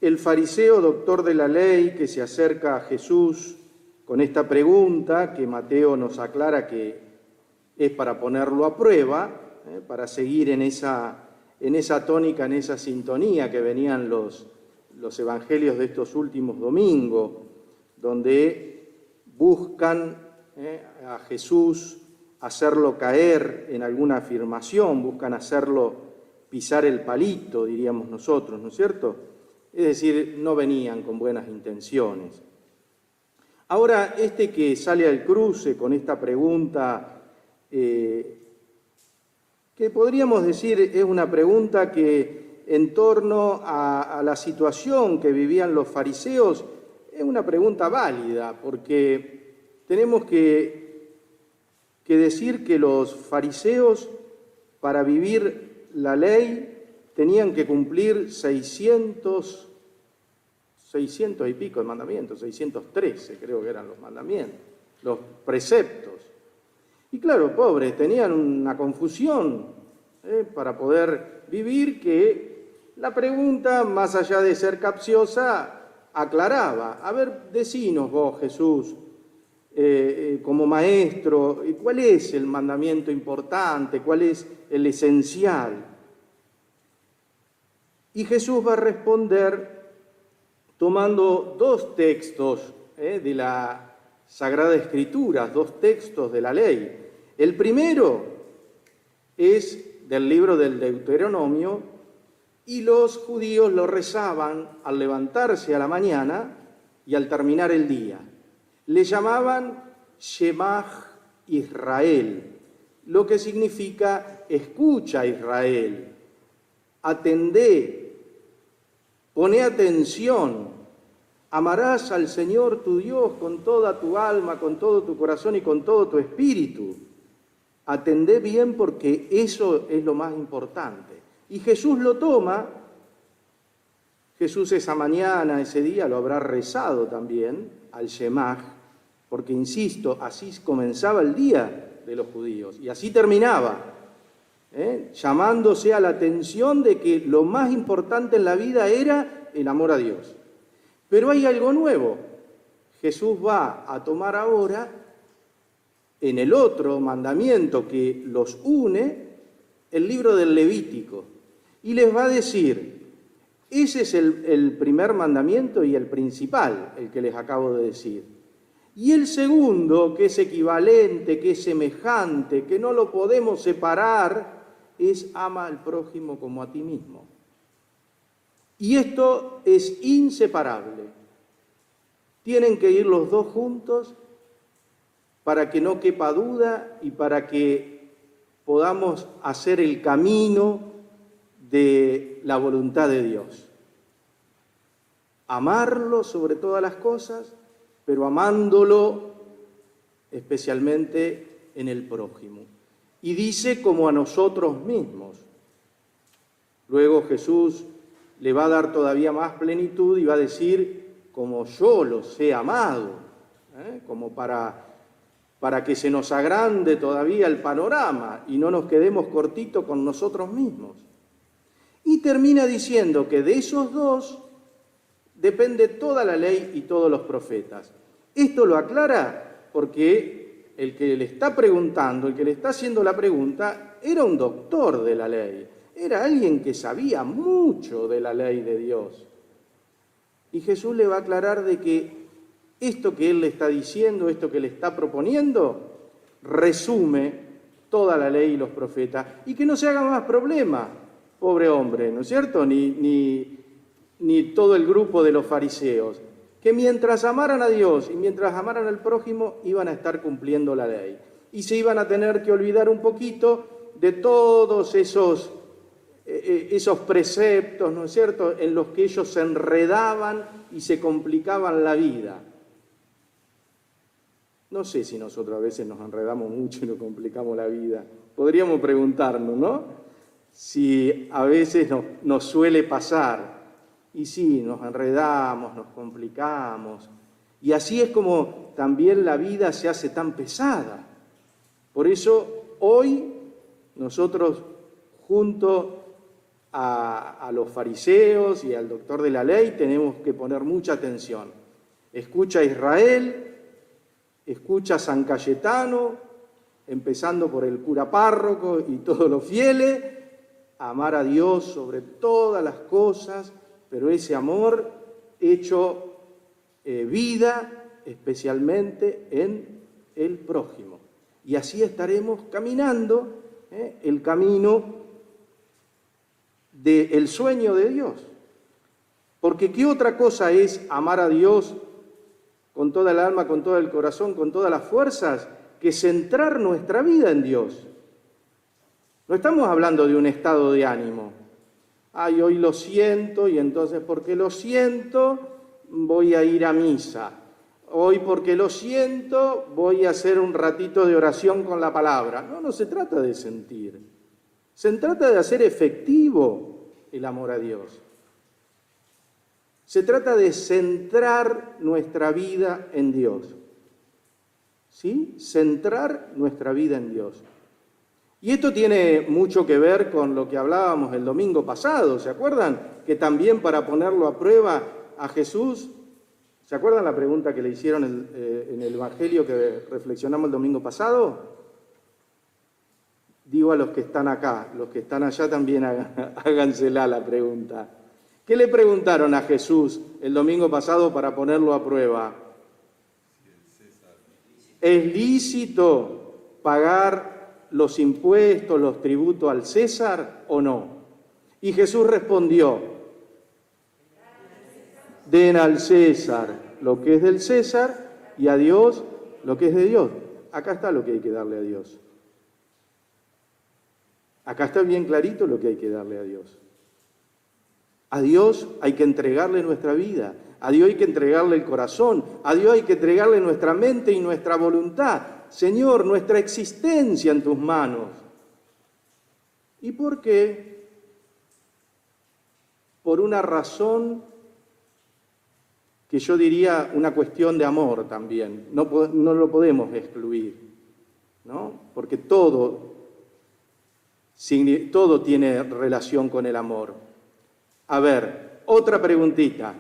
el fariseo doctor de la ley que se acerca a Jesús con esta pregunta que Mateo nos aclara que es para ponerlo a prueba, para seguir en esa tónica, en esa sintonía que venían los evangelios de estos últimos domingos, donde buscan a Jesús hacerlo caer en alguna afirmación, buscan hacerlo pisar el palito, diríamos nosotros, ¿no es cierto? Es decir, no venían con buenas intenciones. Ahora, que sale al cruce con esta pregunta, que podríamos decir es una pregunta que en torno a la situación que vivían los fariseos, es una pregunta válida, porque tenemos que decir que los fariseos, para vivir la ley, tenían que cumplir 600 y pico de mandamientos, 613 creo que eran los mandamientos, los preceptos. Y claro, pobres, tenían una confusión para poder vivir, que la pregunta, más allá de ser capciosa, aclaraba. A ver, decinos vos, Jesús, como maestro, ¿cuál es el mandamiento importante? ¿Cuál es el esencial? Y Jesús va a responder tomando dos textos de la Sagrada Escritura, dos textos de la ley. El primero es del libro del Deuteronomio, y los judíos lo rezaban al levantarse a la mañana y al terminar el día. Le llamaban Shemaj Israel, lo que significa escucha Israel, atendé, poné atención, amarás al Señor tu Dios con toda tu alma, con todo tu corazón y con todo tu espíritu. Atendé bien porque eso es lo más importante. Y Jesús lo toma, Jesús esa mañana, ese día lo habrá rezado también al Shemaj, porque insisto, así comenzaba el día de los judíos y así terminaba, llamándose a la atención de que lo más importante en la vida era el amor a Dios. Pero hay algo nuevo. Jesús va a tomar ahora, en el otro mandamiento que los une, el libro del Levítico, y les va a decir, ese es el primer mandamiento y el principal, el que les acabo de decir. Y el segundo, que es equivalente, que es semejante, que no lo podemos separar, es ama al prójimo como a ti mismo. Y esto es inseparable. Tienen que ir los dos juntos para que no quepa duda y para que podamos hacer el camino de la voluntad de Dios. Amarlo sobre todas las cosas, pero amándolo especialmente en el prójimo. Y dice como a nosotros mismos. Luego Jesús le va a dar todavía más plenitud y va a decir, como yo los he amado, como para que se nos agrande todavía el panorama y no nos quedemos cortitos con nosotros mismos. Y termina diciendo que de esos dos depende toda la ley y todos los profetas. Esto lo aclara porque el que le está preguntando, el que le está haciendo la pregunta, era un doctor de la ley. Era alguien que sabía mucho de la ley de Dios. Y Jesús le va a aclarar de que esto que él le está diciendo, esto que le está proponiendo, resume toda la ley y los profetas. Y que no se haga más problema, pobre hombre, ¿no es cierto? Ni todo el grupo de los fariseos, que mientras amaran a Dios y mientras amaran al prójimo, iban a estar cumpliendo la ley. Y se iban a tener que olvidar un poquito de todos esos preceptos, ¿no es cierto?, en los que ellos se enredaban y se complicaban la vida. No sé si nosotros a veces nos enredamos mucho y nos complicamos la vida. Podríamos preguntarnos, ¿no? Si a veces nos suele pasar. Y sí, nos enredamos, nos complicamos. Y así es como también la vida se hace tan pesada. Por eso hoy nosotros, junto a los fariseos y al doctor de la ley, tenemos que poner mucha atención. Escucha a Israel, escucha a San Cayetano, empezando por el cura párroco y todos los fieles, amar a Dios sobre todas las cosas, pero ese amor hecho vida especialmente en el prójimo. Y así estaremos caminando el camino del sueño de Dios. Porque ¿qué otra cosa es amar a Dios con toda el alma, con todo el corazón, con todas las fuerzas, que centrar nuestra vida en Dios? No estamos hablando de un estado de ánimo. Ay, hoy lo siento y entonces porque lo siento voy a ir a misa. Hoy porque lo siento voy a hacer un ratito de oración con la palabra. No se trata de sentir. Se trata de hacer efectivo el amor a Dios. Se trata de centrar nuestra vida en Dios. ¿Sí? Centrar nuestra vida en Dios. Y esto tiene mucho que ver con lo que hablábamos el domingo pasado, ¿se acuerdan? Que también para ponerlo a prueba a Jesús, ¿se acuerdan la pregunta que le hicieron en el Evangelio que reflexionamos el domingo pasado? Digo a los que están acá, los que están allá también hágansela la pregunta. ¿Qué le preguntaron a Jesús el domingo pasado para ponerlo a prueba? ¿Es lícito pagar los impuestos, los tributos al César o no? Y Jesús respondió, den al César lo que es del César y a Dios lo que es de Dios. Acá está lo que hay que darle a Dios. Acá está bien clarito lo que hay que darle a Dios. A Dios hay que entregarle nuestra vida, a Dios hay que entregarle el corazón, a Dios hay que entregarle nuestra mente y nuestra voluntad. Señor, nuestra existencia en tus manos. ¿Y por qué? Por una razón que yo diría una cuestión de amor también. No lo podemos excluir, ¿no? Porque todo tiene relación con el amor. A ver, otra preguntita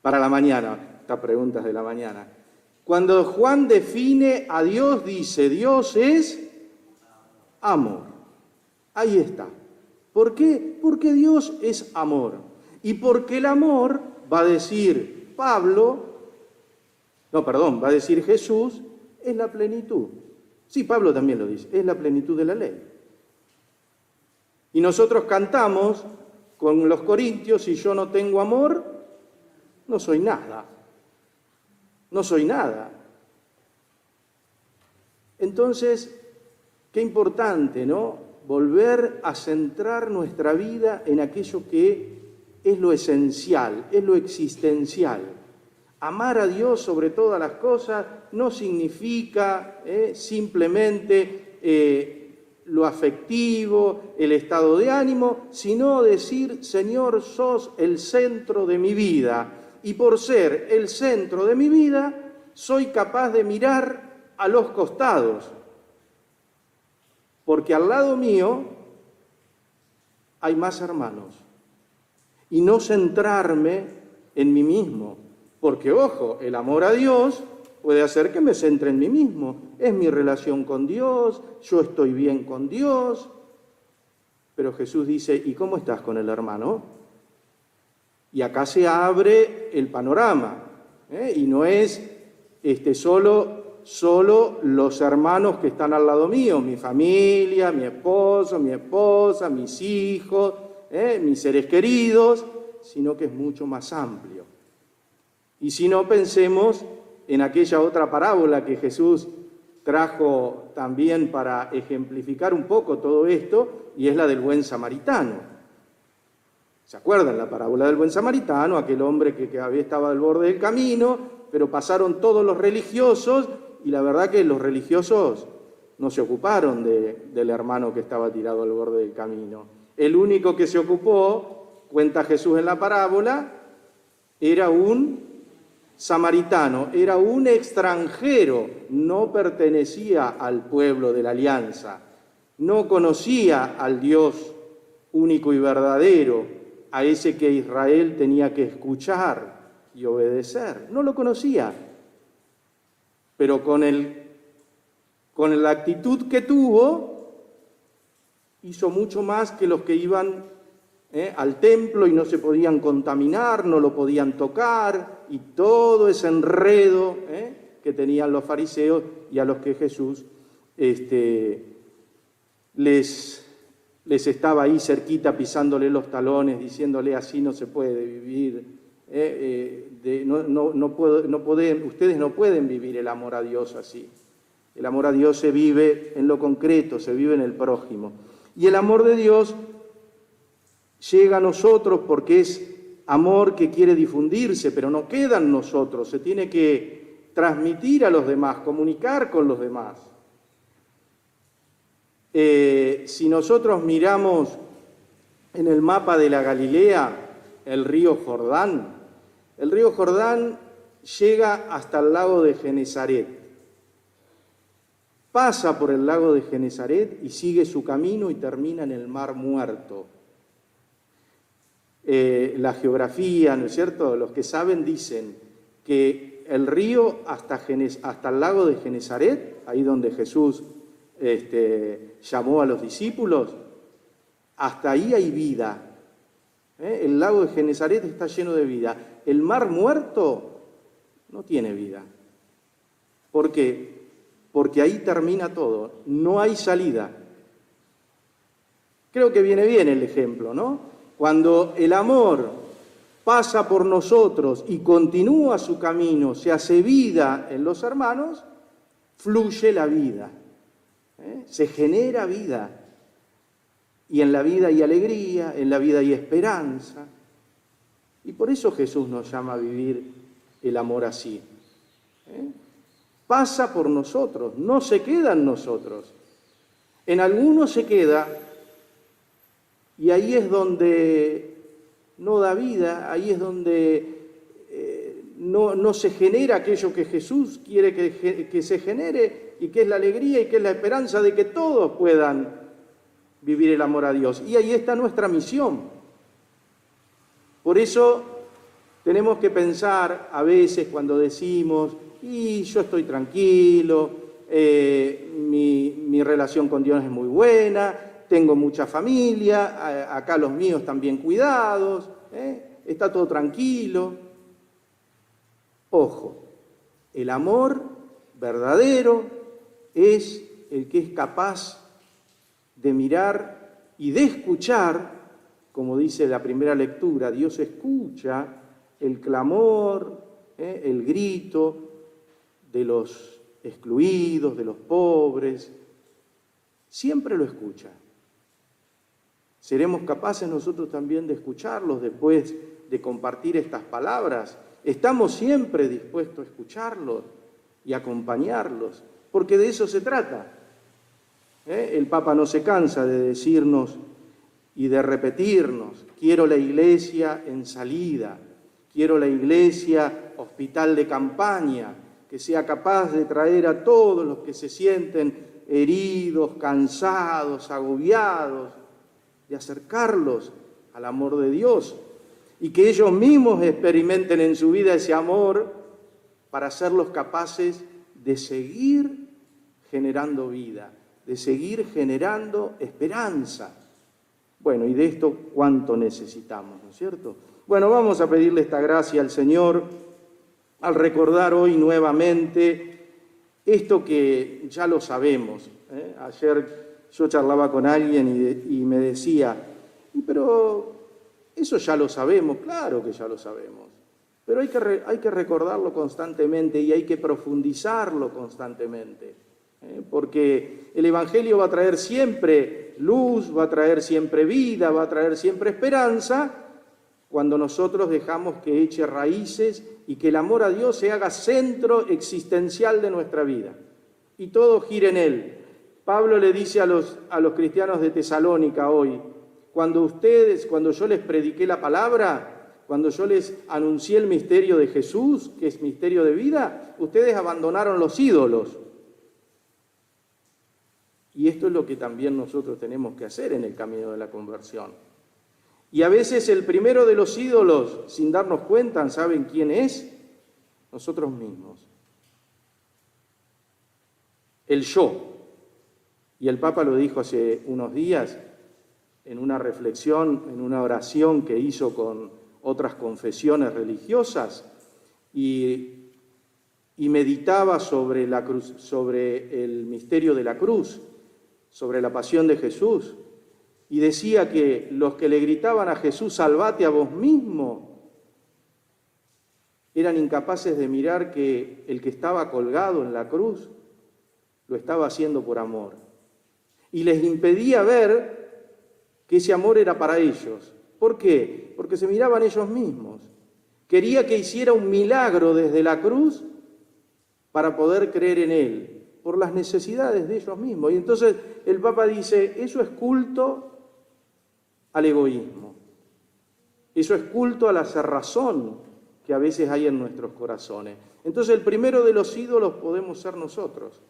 para la mañana, estas preguntas de la mañana. Cuando Juan define a Dios, dice, Dios es amor. Ahí está. ¿Por qué? Porque Dios es amor. Y porque el amor, va a decir va a decir Jesús, es la plenitud. Sí, Pablo también lo dice, es la plenitud de la ley. Y nosotros cantamos con los corintios, si yo no tengo amor, no soy nada. No soy nada. Entonces, qué importante, ¿no? Volver a centrar nuestra vida en aquello que es lo esencial, es lo existencial. Amar a Dios sobre todas las cosas no significa simplemente lo afectivo, el estado de ánimo, sino decir, Señor, sos el centro de mi vida. Y por ser el centro de mi vida, soy capaz de mirar a los costados. Porque al lado mío hay más hermanos. Y no centrarme en mí mismo. Porque, ojo, el amor a Dios puede hacer que me centre en mí mismo. Es mi relación con Dios, yo estoy bien con Dios. Pero Jesús dice, ¿y cómo estás con el hermano? Y acá se abre el panorama, y no es solo los hermanos que están al lado mío, mi familia, mi esposo, mi esposa, mis hijos, mis seres queridos, sino que es mucho más amplio. Y si no, pensemos en aquella otra parábola que Jesús trajo también para ejemplificar un poco todo esto, y es la del buen samaritano. ¿Se acuerdan la parábola del buen samaritano? Aquel hombre que había estado al borde del camino, pero pasaron todos los religiosos, y la verdad que los religiosos no se ocuparon del hermano que estaba tirado al borde del camino. El único que se ocupó, cuenta Jesús en la parábola, era un samaritano, era un extranjero, no pertenecía al pueblo de la alianza, no conocía al Dios único y verdadero, a ese que Israel tenía que escuchar y obedecer. No lo conocía, pero con la actitud que tuvo, hizo mucho más que los que iban al templo y no se podían contaminar, no lo podían tocar, y todo ese enredo que tenían los fariseos y a los que Jesús les estaba ahí cerquita pisándole los talones, diciéndole así no se puede vivir, ustedes no pueden vivir el amor a Dios así. El amor a Dios se vive en lo concreto, se vive en el prójimo. Y el amor de Dios llega a nosotros porque es amor que quiere difundirse, pero no queda en nosotros, se tiene que transmitir a los demás, comunicar con los demás. Si nosotros miramos en el mapa de la Galilea el río Jordán llega hasta el lago de Genesaret. Pasa por el lago de Genesaret y sigue su camino y termina en el Mar Muerto. La geografía, ¿no es cierto? Los que saben dicen que el río hasta el lago de Genesaret, ahí donde Jesús llamó a los discípulos, hasta ahí hay vida. El lago de Genesaret está lleno de vida. El Mar Muerto no tiene vida. ¿Por qué? Porque ahí termina todo, no hay salida. Creo que viene bien el ejemplo, ¿no? Cuando el amor pasa por nosotros y continúa su camino, se hace vida en los hermanos, fluye la vida, se genera vida. Y en la vida hay alegría, en la vida hay esperanza. Y por eso Jesús nos llama a vivir el amor así. Pasa por nosotros, no se queda en nosotros. En algunos se queda y ahí es donde no da vida, ahí es donde no se genera aquello que Jesús quiere que se genere y que es la alegría y que es la esperanza de que todos puedan vivir el amor a Dios. Y ahí está nuestra misión. Por eso tenemos que pensar a veces cuando decimos, y yo estoy tranquilo, mi relación con Dios es muy buena, tengo mucha familia, acá los míos están bien cuidados, está todo tranquilo. Ojo, el amor verdadero es el que es capaz de mirar y de escuchar, como dice la primera lectura, Dios escucha el clamor, el grito de los excluidos, de los pobres, siempre lo escucha. ¿Seremos capaces nosotros también de escucharlos después de compartir estas palabras? Estamos siempre dispuestos a escucharlos y acompañarlos, porque de eso se trata. El Papa no se cansa de decirnos y de repetirnos, quiero la iglesia en salida, quiero la iglesia hospital de campaña, que sea capaz de traer a todos los que se sienten heridos, cansados, agobiados, de acercarlos al amor de Dios y que ellos mismos experimenten en su vida ese amor para hacerlos capaces de seguir generando vida, de seguir generando esperanza. Bueno, y de esto cuánto necesitamos, ¿no es cierto? Bueno, vamos a pedirle esta gracia al Señor al recordar hoy nuevamente esto que ya lo sabemos. Ayer yo charlaba con alguien y me decía, pero eso ya lo sabemos, claro que ya lo sabemos, pero hay que recordarlo constantemente y hay que profundizarlo constantemente, porque el Evangelio va a traer siempre luz, va a traer siempre vida, va a traer siempre esperanza, cuando nosotros dejamos que eche raíces y que el amor a Dios se haga centro existencial de nuestra vida y todo gire en Él. Pablo le dice a los cristianos de Tesalónica hoy, cuando yo les prediqué la palabra, cuando yo les anuncié el misterio de Jesús, que es misterio de vida, ustedes abandonaron los ídolos. Y esto es lo que también nosotros tenemos que hacer en el camino de la conversión. Y a veces el primero de los ídolos, sin darnos cuenta, ¿saben quién es? Nosotros mismos. El yo. Y el Papa lo dijo hace unos días en una reflexión, en una oración que hizo con otras confesiones religiosas, y meditaba sobre la cruz, sobre el misterio de la cruz, sobre la pasión de Jesús, y decía que los que le gritaban a Jesús, salvate a vos mismo, eran incapaces de mirar que el que estaba colgado en la cruz lo estaba haciendo por amor. Y les impedía ver que ese amor era para ellos. ¿Por qué? Porque se miraban ellos mismos. Quería que hiciera un milagro desde la cruz para poder creer en él, por las necesidades de ellos mismos. Y entonces el Papa dice, eso es culto al egoísmo. Eso es culto a la cerrazón que a veces hay en nuestros corazones. Entonces el primero de los ídolos podemos ser nosotros.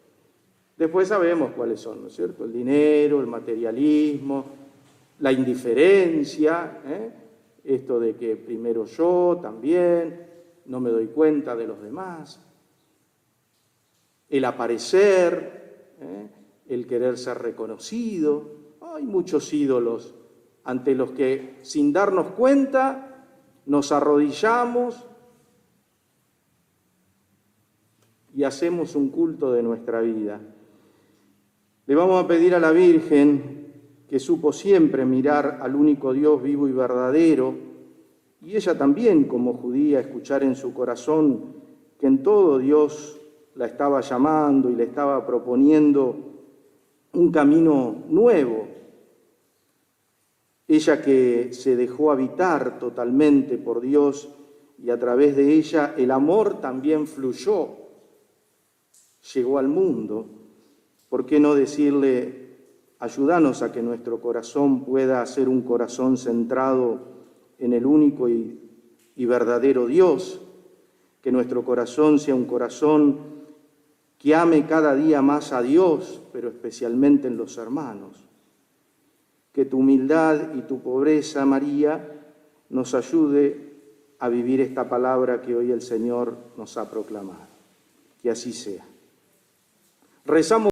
Después sabemos cuáles son, ¿no es cierto? El dinero, el materialismo, la indiferencia, esto de que primero yo también, no me doy cuenta de los demás, el aparecer, el querer ser reconocido. Hay muchos ídolos ante los que, sin darnos cuenta, nos arrodillamos y hacemos un culto de nuestra vida. Le vamos a pedir a la Virgen, que supo siempre mirar al único Dios vivo y verdadero, y ella también, como judía, escuchar en su corazón que en todo Dios la estaba llamando y le estaba proponiendo un camino nuevo. Ella que se dejó habitar totalmente por Dios y a través de ella el amor también fluyó, llegó al mundo. ¿Por qué no decirle, ayúdanos a que nuestro corazón pueda ser un corazón centrado en el único y verdadero Dios? Que nuestro corazón sea un corazón que ame cada día más a Dios, pero especialmente en los hermanos. Que tu humildad y tu pobreza, María, nos ayude a vivir esta palabra que hoy el Señor nos ha proclamado. Que así sea. Rezamos.